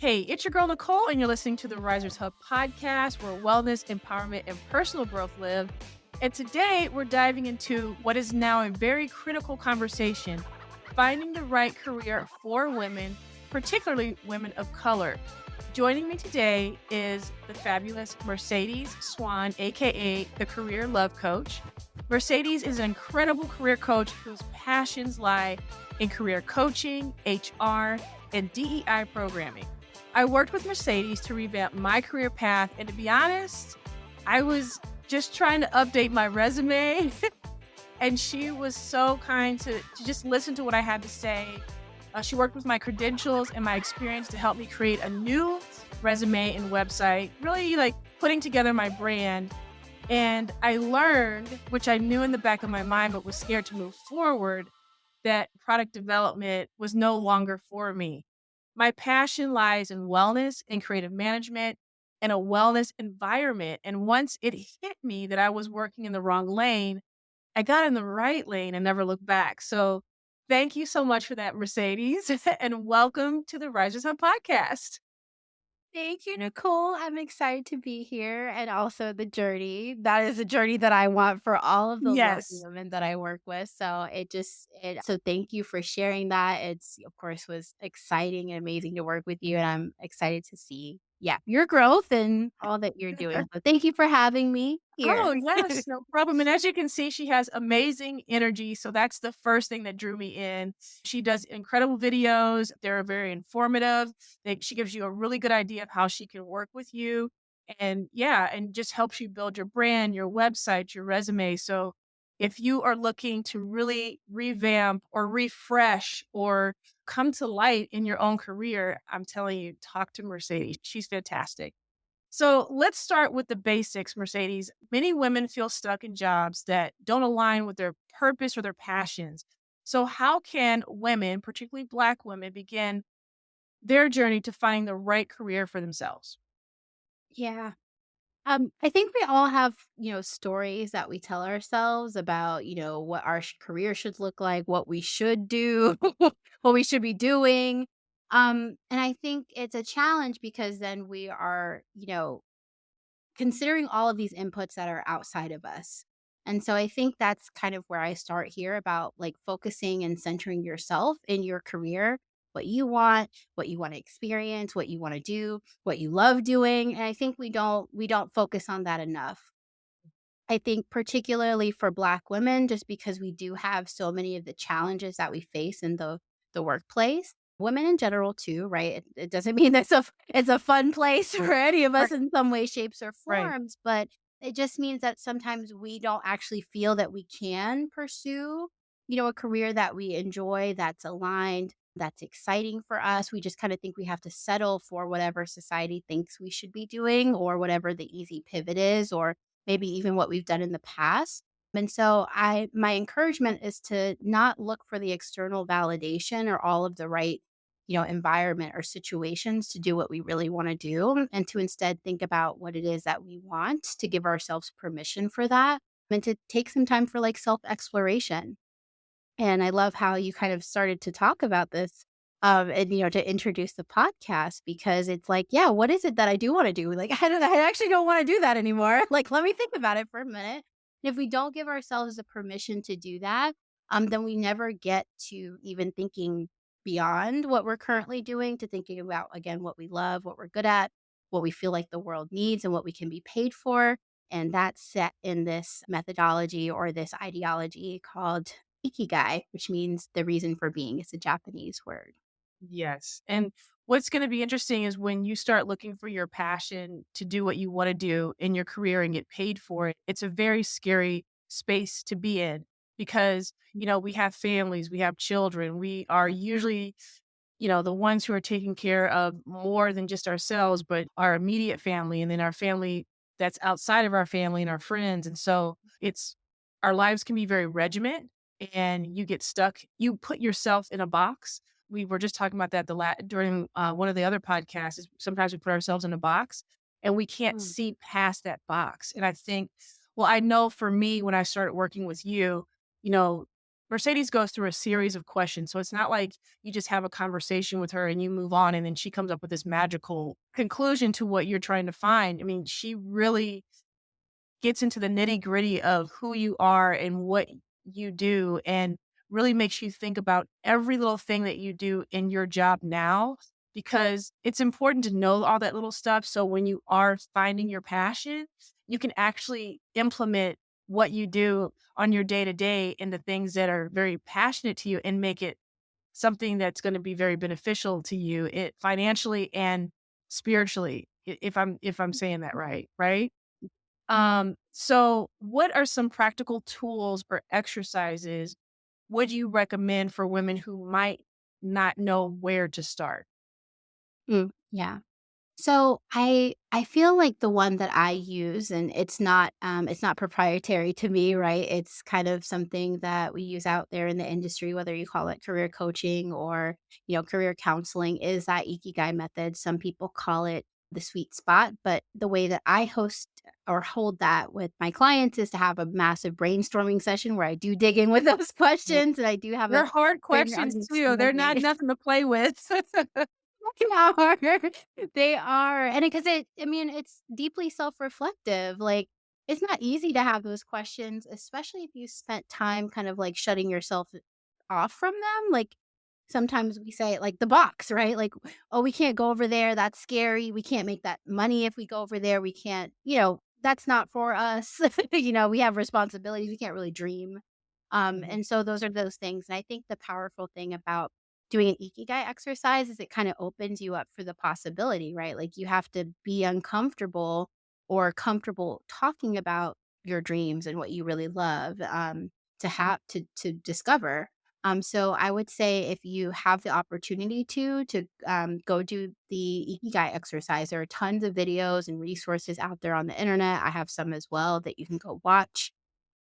Hey, it's your girl Nicole, and you're listening to the Risers Hub podcast where wellness, empowerment, and personal growth live. And today we're diving into what is now a very critical conversation: finding the right career for women, particularly women of color. Joining me today is the fabulous Mercedes Swan, aka the Career Love Coach. Mercedes is an incredible career coach whose passions lie in career coaching, HR, and DEI programming. I worked with Mercedes to revamp my career path, and to be honest, I was just trying to update my resume, and she was so kind to just listen to what I had to say. She worked with my credentials and my experience to help me create a new resume and website, really like putting together my brand. And I learned, which I knew in the back of my mind, but was scared to move forward, that product development was no longer for me. My passion lies in wellness and creative management and a wellness environment. And once it hit me that I was working in the wrong lane, I got in the right lane and never looked back. So thank you so much for that, Mercedes, and welcome to the Risers Up podcast. Thank you, Nicole. I'm excited to be here and also the journey. That is a journey that I want for all of the lovely Yes. women that I work with. So so thank you for sharing that. It's of course was exciting and amazing to work with you. And I'm excited to see, your growth and all that you're doing. So thank you for having me here. Oh, yes, no problem. And as you can see, she has amazing energy. So that's the first thing that drew me in. She does incredible videos. They're very informative. She gives you a really good idea of how she can work with you. And yeah, and just helps you build your brand, your website, your resume. So if you are looking to really revamp or refresh or come to light in your own career, I'm telling you, talk to Mercedes. She's fantastic. So let's start with the basics, Mercedes. Many women feel stuck in jobs that don't align with their purpose or their passions. So, how can women, particularly Black women, begin their journey to finding the right career for themselves? Yeah. I think we all have, stories that we tell ourselves about, what our career should look like, what we should do, what we should be doing. And I think it's a challenge because then we are, considering all of these inputs that are outside of us. And so I think that's kind of where I start here about like focusing and centering yourself in your career, what you want to experience, what you want to do, what you love doing. And I think we don't focus on that enough. I think particularly for Black women, just because we do have so many of the challenges that we face in the workplace, women in general too, right? It doesn't mean it's a fun place for any of Right. us in some way, shapes, or Right. forms, but it just means that sometimes we don't actually feel that we can pursue, a career that we enjoy, that's aligned, that's exciting for us. We just kind of think we have to settle for whatever society thinks we should be doing or whatever the easy pivot is or maybe even what we've done in the past. And so my encouragement is to not look for the external validation or all of the right, environment or situations to do what we really want to do and to instead think about what it is that we want to give ourselves permission for that and to take some time for like self-exploration. And I love how you kind of started to talk about this, and, to introduce the podcast because it's like, yeah, what is it that I do wanna do? Like, I actually don't wanna do that anymore. Like, let me think about it for a minute. And if we don't give ourselves the permission to do that, then we never get to even thinking beyond what we're currently doing to thinking about, again, what we love, what we're good at, what we feel like the world needs, and what we can be paid for. And that's set in this methodology or this ideology called ikigai, which means the reason for being. It's a Japanese word. Yes. And what's going to be interesting is when you start looking for your passion to do what you want to do in your career and get paid for it, it's a very scary space to be in because, we have families, we have children, we are usually, the ones who are taking care of more than just ourselves, but our immediate family and then our family that's outside of our family and our friends. And so our lives can be very regiment and you get stuck. You put yourself in a box. We were just talking about that during one of the other podcasts. Is sometimes we put ourselves in a box and we can't Mm, see past that box. And I think, well, I know for me, when I started working with you, you know, Mercedes goes through a series of questions. So it's not like you just have a conversation with her and you move on and then she comes up with this magical conclusion to what you're trying to find. I mean, she really gets into the nitty-gritty of who you are and what you do, and really makes you think about every little thing that you do in your job now, because it's important to know all that little stuff, so when you are finding your passion, you can actually implement what you do on your day-to-day into things that are very passionate to you and make it something that's gonna be very beneficial to you, financially and spiritually, if I'm saying that right, right? So what are some practical tools or exercises would you recommend for women who might not know where to start? Yeah. So I feel like the one that I use, and it's not proprietary to me, right? It's kind of something that we use out there in the industry, whether you call it career coaching or, career counseling, is that Ikigai method. Some people call it the sweet spot, but the way that I host or hold that with my clients is to have a massive brainstorming session where I do dig in with those Yeah. questions and I do have a They're hard trainer questions too. They're not understanding. nothing to play with. They are. They are, and because I mean, it's deeply self-reflective, like, it's not easy to have those questions, especially if you spent time kind of, like, shutting yourself off from them, like, sometimes we say, like, the box, right? Like, "Oh, we can't go over there, that's scary, we can't make that money if we go over there, we can't that's not for us." We have responsibilities, we can't really dream. Mhm. And so those are those things, and I think the powerful thing about doing an Ikigai exercise is it kinda opens you up for the possibility, right? Like, you have to be uncomfortable or comfortable talking about your dreams and what you really love, to have to discover. So I would say if you have the opportunity go do the Ikigai exercise. There are tons of videos and resources out there on the internet. I have some as well that you can go watch.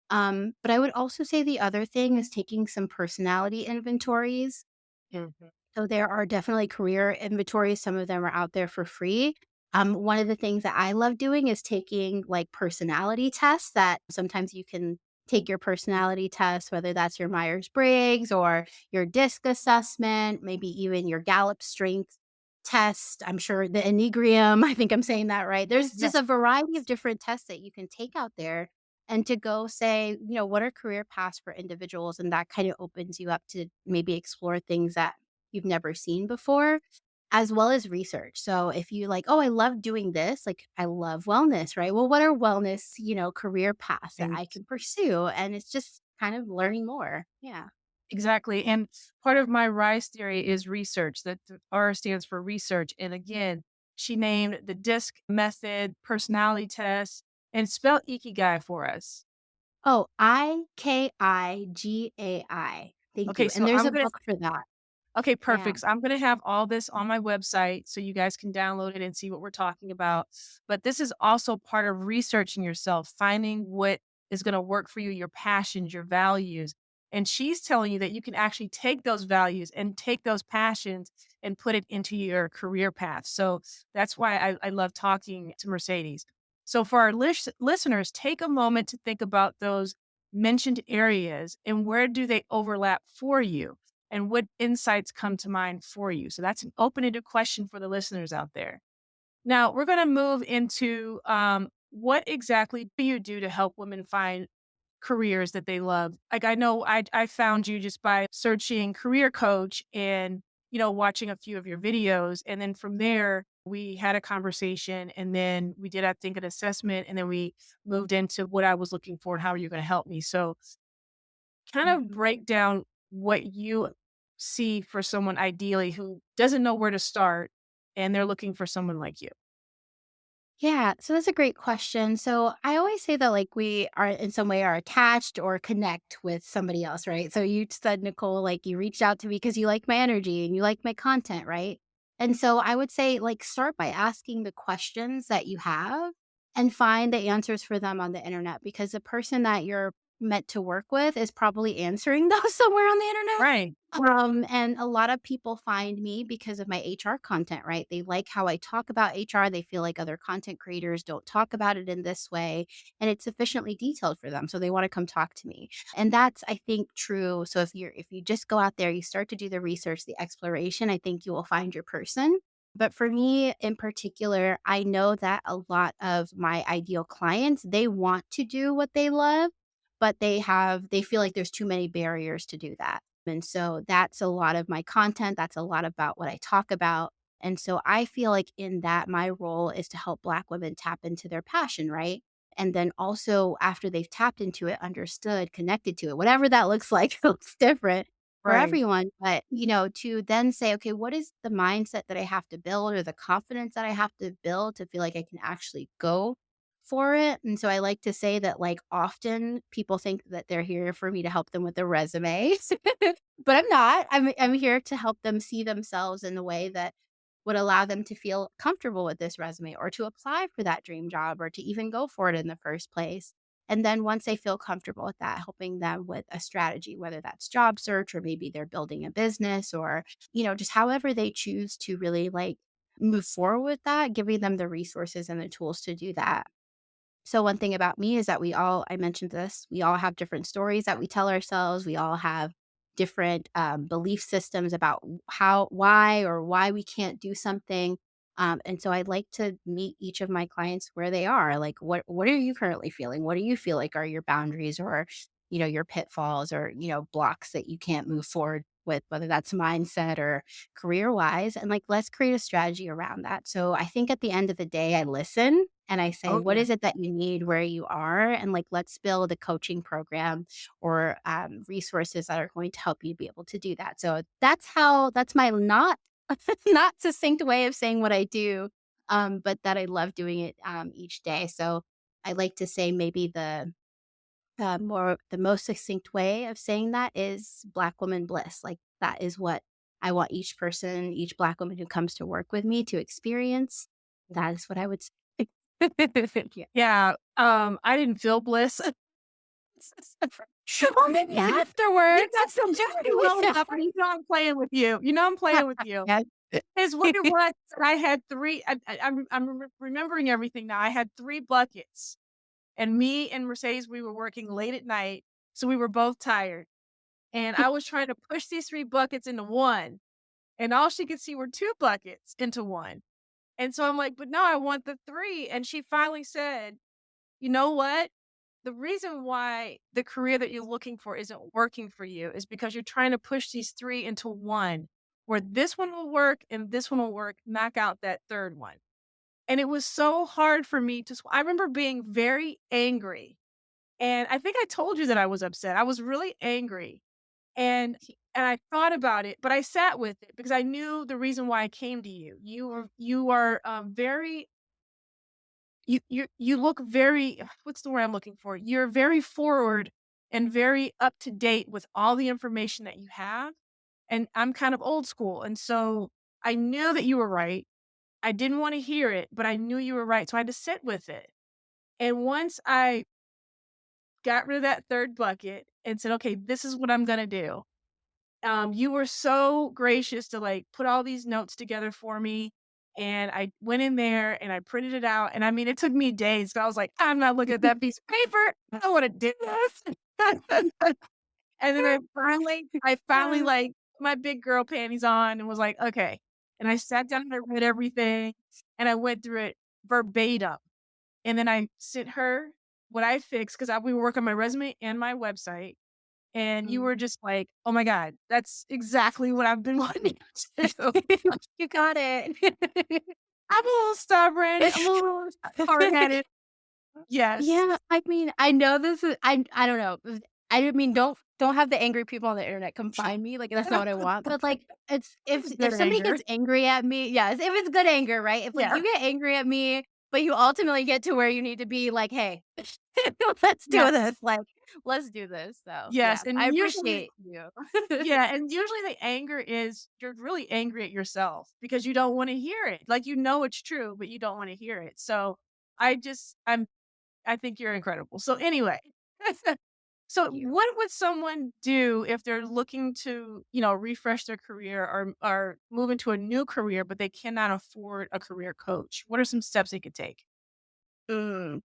But I would also say the other thing is taking some personality inventories. Mhm. So there are definitely career inventories. Some of them are out there for free. One of the things that I love doing is taking like personality tests that sometimes you can take your personality test, whether that's your Myers Briggs or your DISC assessment, maybe even your Gallup strength test. I'm sure the Enneagram, I think I'm saying that right. There's just Yes. a variety of different tests that you can take out there and to go say, what are career paths for individuals? And that kind of opens you up to maybe explore things that you've never seen before, as well as research. So if you like, "Oh, I love doing this," like, I love wellness, right? Well, what are wellness, career paths that And I can pursue? And it's just kind of learning more. Yeah. exactly. And part of my RISE theory is research. That the R stands for research. And again, she named the DISC method, personality test, and spell Ikigai for us. Oh, Ikigai. Thank Okay, you. so And there's I'm a gonna book for that. Okay, Yeah. perfect. So I'm going to have all this on my website so you guys can download it and see what we're talking about. But this is also part of researching yourself, finding what is going to work for you, your passions, your values. And she's telling you that you can actually take those values and take those passions and put it into your career path. So that's why I love talking to Mercedes. So for our listeners, take a moment to think about those mentioned areas and where do they overlap for you? And what insights come to mind for you? So that's an open-ended question for the listeners out there. Now we're going to move into what exactly do you do to help women find careers that they love? Like I know I found you just by searching career coach and watching a few of your videos, and then from there we had a conversation, and then we did I think an assessment, and then we moved into what I was looking for and how are you going to help me. So kind of Mhm. break down what you see for someone ideally who doesn't know where to start and they're looking for someone like you. Yeah, so that's a great question. So I always say that like we are in some way are attached or connect with somebody else, right? So you said, Nicole, like you reached out to me because you like my energy and you like my content, right? And so I would say like start by asking the questions that you have and find the answers for them on the internet because the person that you're meant to work with is probably answering those somewhere on the internet. Right. And a lot of people find me because of my HR content, right? They like how I talk about HR. They feel like other content creators don't talk about it in this way, and it's sufficiently detailed for them. So they want to come talk to me. And that's, I think, true. So if you just go out there, you start to do the research, the exploration, I think you will find your person. But for me in particular, I know that a lot of my ideal clients, they want to do what they love, but they feel like there's too many barriers to do that. And so that's a lot of my content. That's a lot about what I talk about. And so I feel like in that, my role is to help Black women tap into their passion, right? And then also, after they've tapped into it, understood, connected to it, whatever that looks like, looks different for Right. everyone. But, to then say, okay, what is the mindset that I have to build or the confidence that I have to build to feel like I can actually go for it? And so I like to say that, like, often people think that they're here for me to help them with their resumes, but I'm not. I'm here to help them see themselves in the way that would allow them to feel comfortable with this resume or to apply for that dream job or to even go for it in the first place. And then once they feel comfortable with that, helping them with a strategy, whether that's job search or maybe they're building a business or, just however they choose to really like move forward with that, giving them the resources and the tools to do that. So one thing about me is that I mentioned this, we all have different stories that we tell ourselves. We all have different belief systems about why we can't do something. And so I'd like to meet each of my clients where they are. Like, what are you currently feeling? What do you feel like are your boundaries or, your pitfalls or, blocks that you can't move forward with, whether that's mindset or career wise. And like, let's create a strategy around that. So I think at the end of the day, I listen and I say, Oh, what yeah. is it that you need where you are? And like, let's build a coaching program or resources that are going to help you be able to do that. So that's my not, not succinct way of saying what I do, but that I love doing it each day. So I like to say maybe the most succinct way of saying that is Black woman bliss. Like that is what I want each person, each Black woman who comes to work with me to experience. That is what I would say. Yeah. Yeah. I didn't feel bliss. Well, maybe afterwards. That's so you know I'm playing with you. You know I'm playing with you. Yeah. Is what it was. I had 3 I'm remembering everything now. I had 3 buckets, and me and Mercedes, we were working late at night, so we were both tired, and I was trying to push these 3 buckets into 1, and all she could see were 2 buckets into 1, and so I'm like, "But no, I want the 3," and she finally said, "You know what? The reason why the career that you're looking for isn't working for you is because you're trying to push these 3 into 1, where this one will work and this one will work, knock out that 3rd one." And it was so hard for me to I remember being very angry, and I think I told you that I was upset. I was really angry, and I thought about it, but I sat with it because I knew the reason why I came to you. You are, very you look very what's the word I'm looking for? You're very forward and very up to date with all the information that you have, and I'm kind of old school, and so I knew that you were right. I didn't wanna hear it, but I knew you were right, so I had to sit with it, and once I got rid of that 3rd bucket and said, "Okay, this is what I'm gonna do," you were so gracious to, like, put all these notes together for me, and I went in there and I printed it out, and I mean, it took me days, but I was like, "I'm not looking at that piece of paper. I don't wanna do this." And then I finally, like, put my big girl panties on and was like, "Okay." And I sat down and I read everything, and I went through it verbatim, and then I sent her what I fixed 'cause we were working on my resume and my website, and you were Mm. just like, "Oh my god, that's exactly what I've been wanting to do." You got it. I'm a little stubborn, I'm a little hard-headed. Yes. Yeah, I mean, I know this is I don't know. I didn't mean don't have the angry people on the internet come find me, like, that's not what I want, but, like, it's It's if good somebody anger. gets angry at me yes, if it's good anger, right? If, like, Yeah. you get angry at me, but you ultimately get to where you need to be, like, "Hey, let's do Yes. this," like, "Let's do this," so, yeah, Yes, I and usually appreciate you. yeah, and usually the anger is you're really angry at yourself because you don't wanna hear it. Like, you know it's true, but you don't wanna hear it. So, I just I think you're incredible. So, anyway, So you. what would someone do if they're looking to, refresh their career or move into a new career, but they cannot afford a career coach? What are some steps they could take? Mm.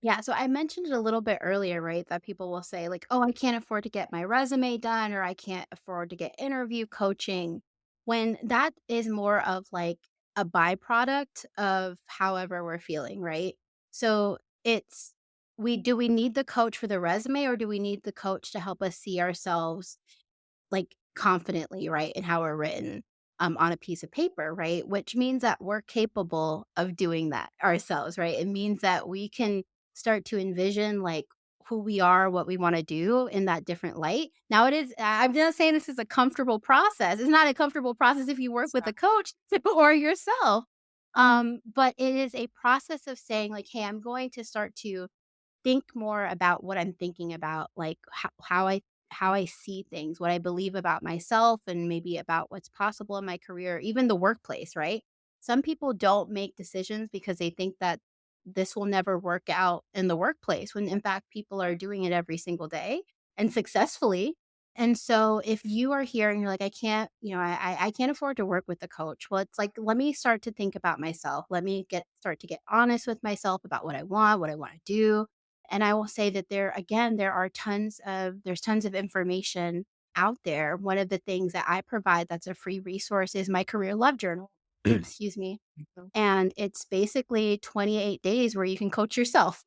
Yeah, so I mentioned it a little bit earlier, right? That people will say, like, oh, I can't afford to get my resume done, or I can't afford to get interview coaching. When that is more of like a byproduct of however we're feeling, right? So it's we need the coach for the resume, or do we need the coach to help us see ourselves like, confidently, right, in how we're written, on a piece of paper, right? Which means that we're capable of doing that ourselves, right? It means that we can start to envision, like, who we are, what we wanna do in that different light. Now it is I'm not saying this is a comfortable process. It's not a comfortable process if you work It's with a coach or yourself, but it is a process of saying, like, "Hey, I'm going to start to think more about what I'm thinking about, like how I see things, what I believe about myself and maybe about what's possible in my career, even the workplace, right? Some people don't make decisions because they think that this will never work out in the workplace when in fact people are doing it every single day and successfully. And so if you are here and you're like, I can't, I can't afford to work with a coach. Well, it's like, let me start to think about myself. Let me start to get honest with myself about what I want to do, and I will say that there's tons of information out there. One of the things that I provide that's a free resource is my career love journal. Excuse me. Mhm. And it's basically 28 days where you can coach yourself.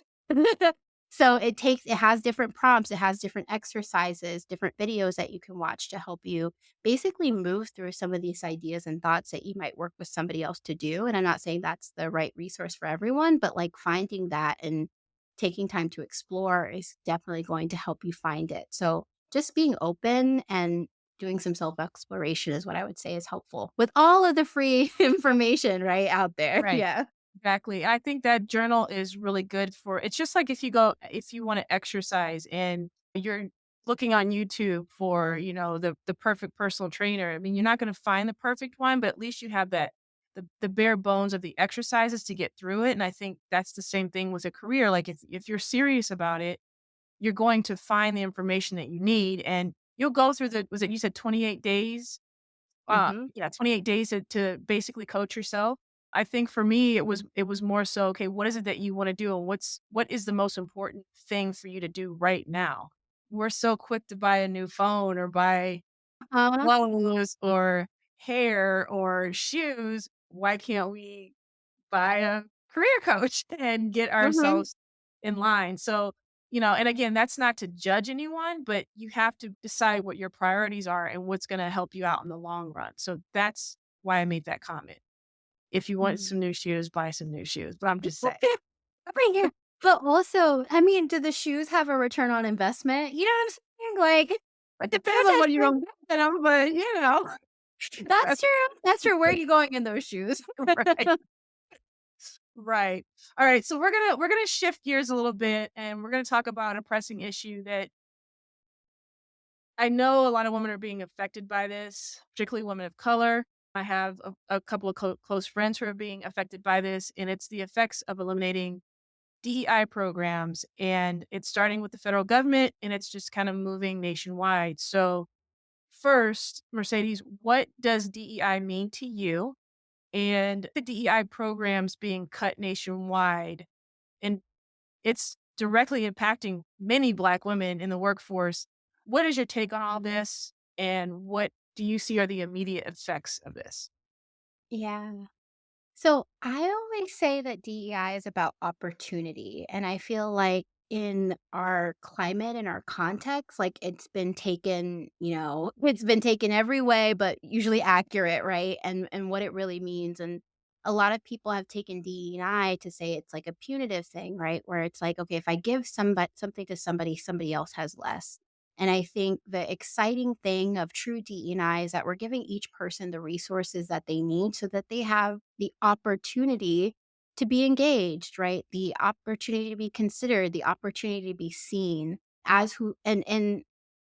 So it has different prompts, it has different exercises, different videos that you can watch to help you basically move through some of these ideas and thoughts that you might work with somebody else to do. And I'm not saying that's the right resource for everyone, but like finding that and taking time to explore is definitely going to help you find it. So just being open and doing some self-exploration is what I would say is helpful with all of the free information, right, out there. Right. Yeah. Exactly. I think that journal is really good for it's just like if you want to exercise and you're looking on YouTube for, the perfect personal trainer. I mean, you're not going to find the perfect one, but at least you have the bare bones of the exercises to get through it. And I think that's the same thing with a career. Like if you're serious about it, you're going to find the information that you need and you'll go through was it you said 28 days? Mhm. Yeah, 28 days to basically coach yourself. I think for me, it was more so, okay, what is it that you wanna do, and what is the most important thing for you to do right now? We're so quick to buy a new phone or buy Uh-huh. clothes or hair or shoes. Why can't we buy a career coach and get Mhm. ourselves in line? So, and again, that's not to judge anyone, but you have to decide what your priorities are and what's going to help you out in the long run. So that's why I made that comment. If you want Mhm. some new shoes, buy some new shoes. But I'm just Well, saying. right here. But also, I mean, do the shoes have a return on investment? You know what I'm saying? Like, It you're depends on what just you're like, going to get them, but that's that's true. That's true. Where are you going in those shoes? right. Right. All right. So we're gonna shift gears a little bit and we're gonna talk about a pressing issue that I know a lot of women are being affected by this, particularly women of color. I have a couple of close friends who are being affected by this, and it's the effects of eliminating DEI programs. And it's starting with the federal government, and it's just kind of moving nationwide. So, first, Mercedes, what does DEI mean to you? And the DEI programs being cut nationwide, and it's directly impacting many Black women in the workforce. What is your take on all this? And what do you see are the immediate effects of this? Yeah. So I always say that DEI is about opportunity. And I feel like in our climate and our context, like it's been taken, it's been taken every way, but usually accurate, right? And what it really means. And a lot of people have taken DEI to say it's like a punitive thing, right? Where it's like, okay, if I give something to somebody, somebody else has less. And I think the exciting thing of true DEI is that we're giving each person the resources that they need so that they have the opportunity to be engaged, right? The opportunity to be considered, the opportunity to be seen as who and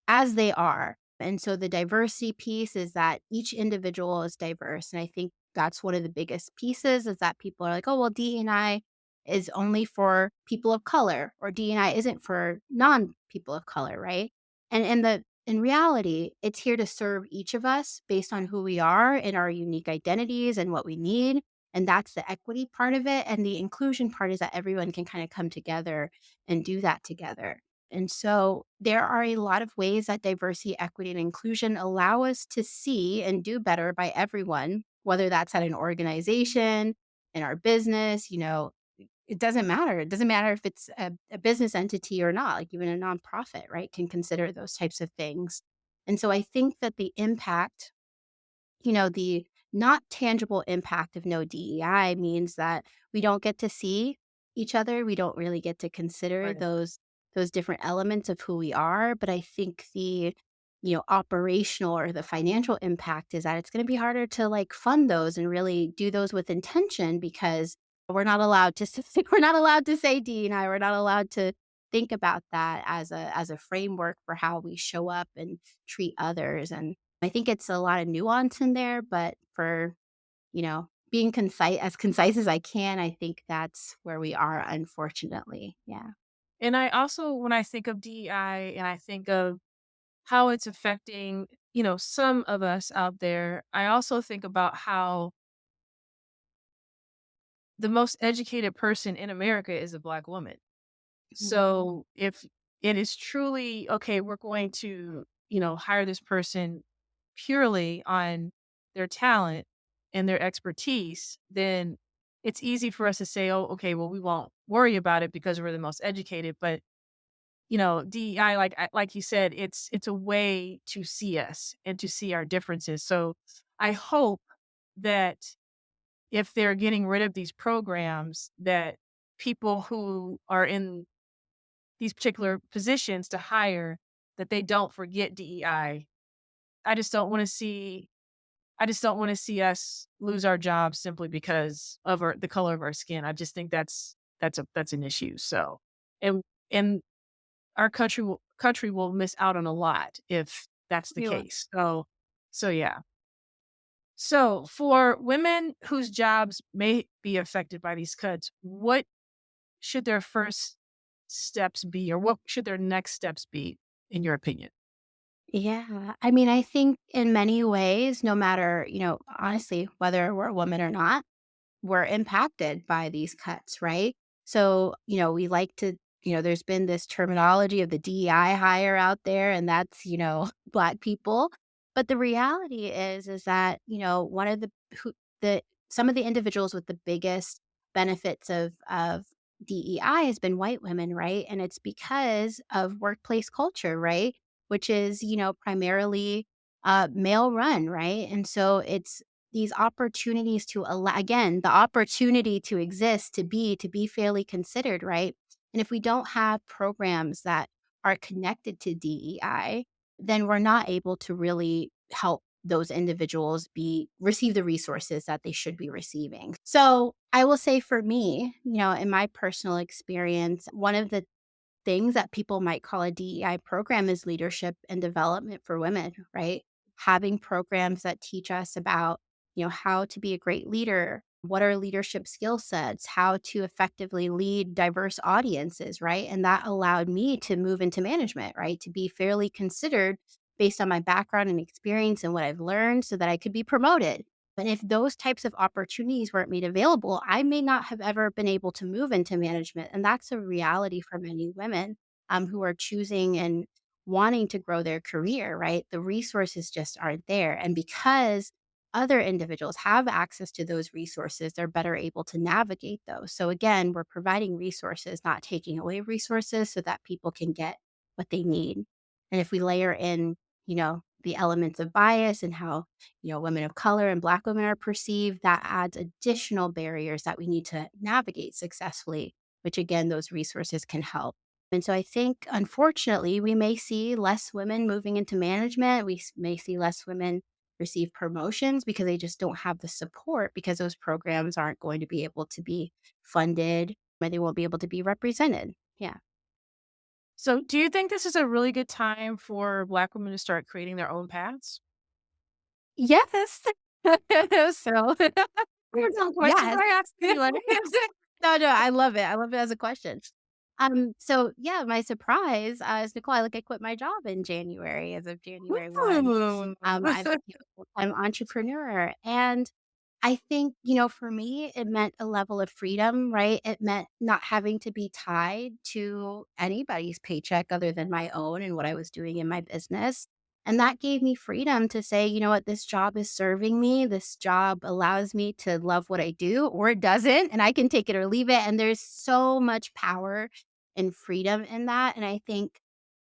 as they are. And so the diversity piece is that each individual is diverse. And I think that's one of the biggest pieces is that people are like, oh, well, DEI is only for people of color or DEI isn't for non people of color, right? And in reality, it's here to serve each of us based on who we are and our unique identities and what we need. And that's the equity part of it. And the inclusion part is that everyone can kind of come together and do that together. And so there are a lot of ways that diversity, equity, and inclusion allow us to see and do better by everyone, whether that's at an organization, in our business, it doesn't matter. It doesn't matter if it's a business entity or not, like even a nonprofit, right, can consider those types of things. And so I think that the impact, the not tangible impact of no DEI means that we don't get to see each other. We don't really get to consider Right. those different elements of who we are. But I think the operational or the financial impact is that it's going to be harder to like fund those and really do those with intention because we're not allowed to we're not allowed to say DEI. We're not allowed to think about that as a framework for how we show up and treat others. And I think it's a lot of nuance in there, but for, being concise as I can, I think that's where we are, unfortunately. Yeah. And I also, when I think of DEI and I think of how it's affecting, some of us out there, I also think about how the most educated person in America is a Black woman. Mhm. So if it is truly, okay, we're going to, hire this person purely on their talent and their expertise, then it's easy for us to say, oh, okay, well, we won't worry about it because we're the most educated. But DEI, like you said, it's a way to see us and to see our differences. So I hope that if they're getting rid of these programs, that people who are in these particular positions to hire, that they don't forget DEI. I just don't want to see I just don't want to see us lose our jobs simply because of the color of our skin. I just think that's an issue. So, and and our country will miss out on a lot if that's the We will. case. So yeah. So for women whose jobs may be affected by these cuts, what should their first steps be, or what should their next steps be, in your opinion? Yeah. I mean, I think in many ways, no matter, honestly, whether we're a woman or not, were impacted by these cuts, right? So, we like to, there's been this terminology of the DEI hire out there, and that's, Black people. But the reality is that, one of the some of the individuals with the biggest benefits of DEI has been white women, right? And it's because of workplace culture, right? Which is, primarily male run, right? And so it's these opportunities to allow again, the opportunity to exist, to be fairly considered, right? And if we don't have programs that are connected to DEI, then we're not able to really help those individuals be receive the resources that they should be receiving. So I will say for me, in my personal experience, one of the things that people might call a DEI program is leadership and development for women, right? Having programs that teach us about, how to be a great leader, what are leadership skill sets, how to effectively lead diverse audiences, right? And that allowed me to move into management, right? To be fairly considered based on my background and experience and what I've learned so that I could be promoted. And if those types of opportunities weren't made available, I may not have ever been able to move into management. And that's a reality for many women who are choosing and wanting to grow their career, right? The resources just aren't there. And because other individuals have access to those resources, they're better able to navigate those. So again, we're providing resources, not taking away resources so that people can get what they need. And if we layer in, the elements of bias and how women of color and Black women are perceived, that adds additional barriers that we need to navigate successfully, which again, those resources can help. And so I think, unfortunately, we may see less women moving into management. May see less women receive promotions because they just don't have the support because those programs aren't going to be able to be funded and they won't be able to be represented. Yeah. So do you think this is a really good time for Black women to start creating their own paths? Yes. So, Weird questions yes. I asked anyway. No, no, I love it. I love it as a question. So yeah, my surprise is Nicole. I quit my job in January as of January 1. Ooh. I'm a full-time entrepreneur. And I think, for me, it meant a level of freedom, right? It meant not having to be tied to anybody's paycheck other than my own and what I was doing in my business. And that gave me freedom to say, you know what, this job is serving me. This job allows me to love what I do, or it doesn't, and I can take it or leave it. And there's so much power and freedom in that. And I think,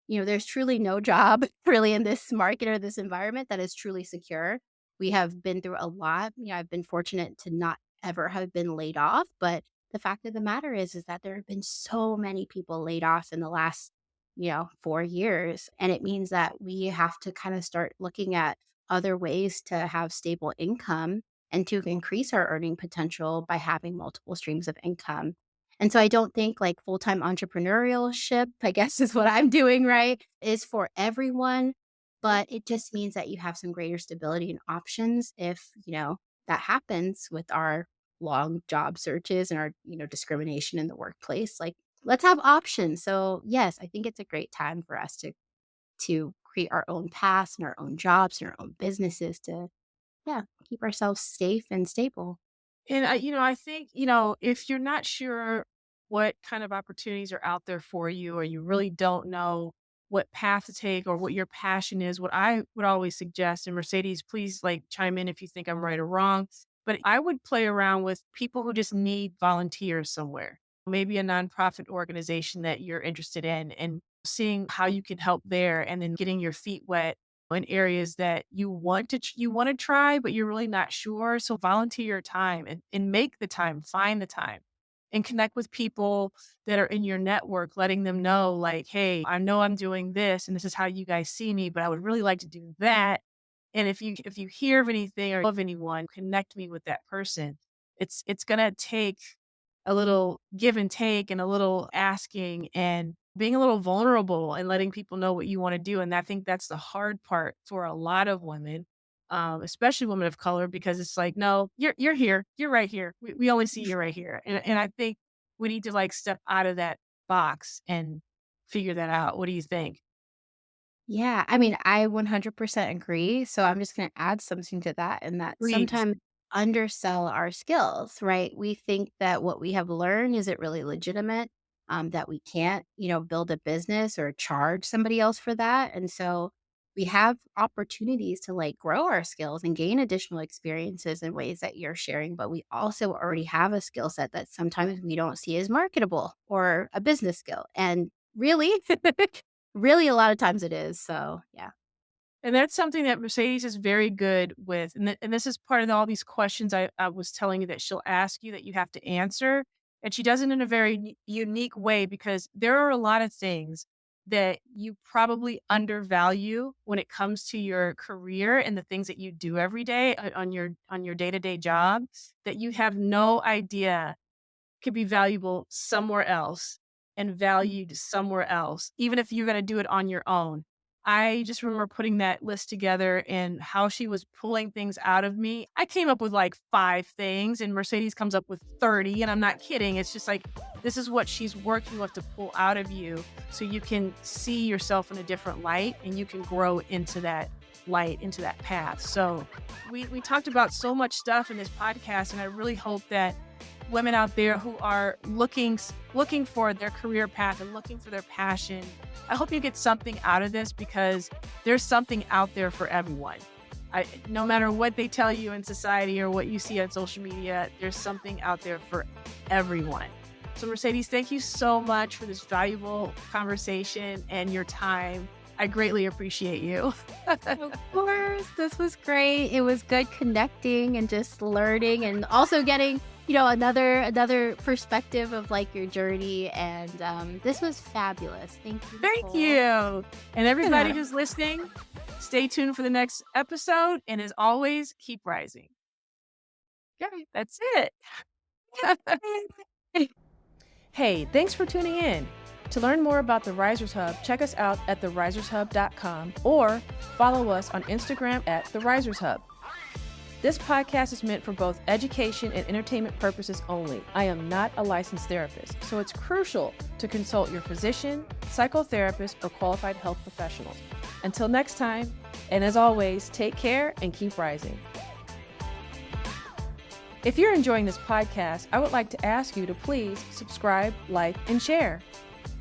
there's truly no job really in this market or this environment that is truly secure. We have been through a lot. I've been fortunate to not ever have been laid off, but the fact of the matter is that there have been so many people laid off in the last 4 years. And it means that we have to kind of start looking at other ways to have stable income and to increase our earning potential by having multiple streams of income. And so I don't think like full time entrepreneurship, I guess is what I'm doing, right, is for everyone. But it just means that you have some greater stability and options if, that happens with our long job searches and our, discrimination in the workplace. Like, let's have options. So, yes, I think it's a great time for us to create our own paths and our own jobs and our own businesses to, yeah, keep ourselves safe and stable. And I think, if you're not sure what kind of opportunities are out there for you, or you really don't know what path to take or what your passion is, what I would always suggest, and Mercedes, please like chime in if you think I'm right or wrong, but I would play around with people who just need volunteers somewhere, maybe a nonprofit organization that you're interested in, and seeing how you can help there, and then getting your feet wet in areas that you want to try, but you're really not sure. So volunteer your time, and make the time, find the time, and connect with people that are in your network, letting them know like, hey, I know I'm doing this and this is how you guys see me, but I would really like to do that. And if you hear of anything or of anyone, connect me with that person. It's gonna take a little give and take and a little asking and being a little vulnerable and letting people know what you want to do. And I think that's the hard part for a lot of women, especially women of color, because it's like, no, you're here, you're right here. We only see you right here. And I think we need to like step out of that box and figure that out. What do you think? Yeah, I mean, I 100% agree. So I'm just going to add something to that, and that Please. sometimes undersell our skills, right? We think that what we have learned isn't really legitimate, that we can't, build a business or charge somebody else for that. And so we have opportunities to like grow our skills and gain additional experiences in ways that you're sharing, but we also already have a skill set that sometimes we don't see as marketable or a business skill. And really, really, a lot of times it is, so, yeah. And that's something that Mercedes is very good with, and this is part of all these questions I was telling you that she'll ask you that you have to answer, and she does it in a very unique way, because there are a lot of things that you probably undervalue when it comes to your career and the things that you do every day on your day-to-day job, that you have no idea could be valuable somewhere else and valued somewhere else, even if you're gonna do it on your own. I just remember putting that list together and how she was pulling things out of me. I came up with like 5 things and Mercedes comes up with 30, and I'm not kidding. It's just like, this is what she's working with to pull out of you so you can see yourself in a different light and you can grow into that light, into that path. So we talked about so much stuff in this podcast, and I really hope that women out there who are looking for their career path and looking for their passion, I hope you get something out of this, because there's something out there for everyone. No matter what they tell you in society or what you see on social media, there's something out there for everyone. So Mercedes, thank you so much for this valuable conversation and your time. I greatly appreciate you. Of course, this was great. It was good connecting and just learning and also getting, another perspective of, like, your journey, and, this was fabulous. Thank you, Thank Nicole. you. And everybody Yeah. who's listening, stay tuned for the next episode. And as always, keep rising. Okay, that's it. Hey, thanks for tuning in. To learn more about the Risers Hub, check us out at therisershub.com or follow us on Instagram at the Risers Hub. This podcast is meant for both education and entertainment purposes only. I am not a licensed therapist, so it's crucial to consult your physician, psychotherapist, or qualified health professionals. Until next time, and as always, take care and keep rising. If you're enjoying this podcast, I would like to ask you to please subscribe, like, and share.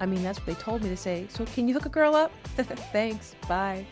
I mean, that's what they told me to say. So can you hook a girl up? Thanks. Bye.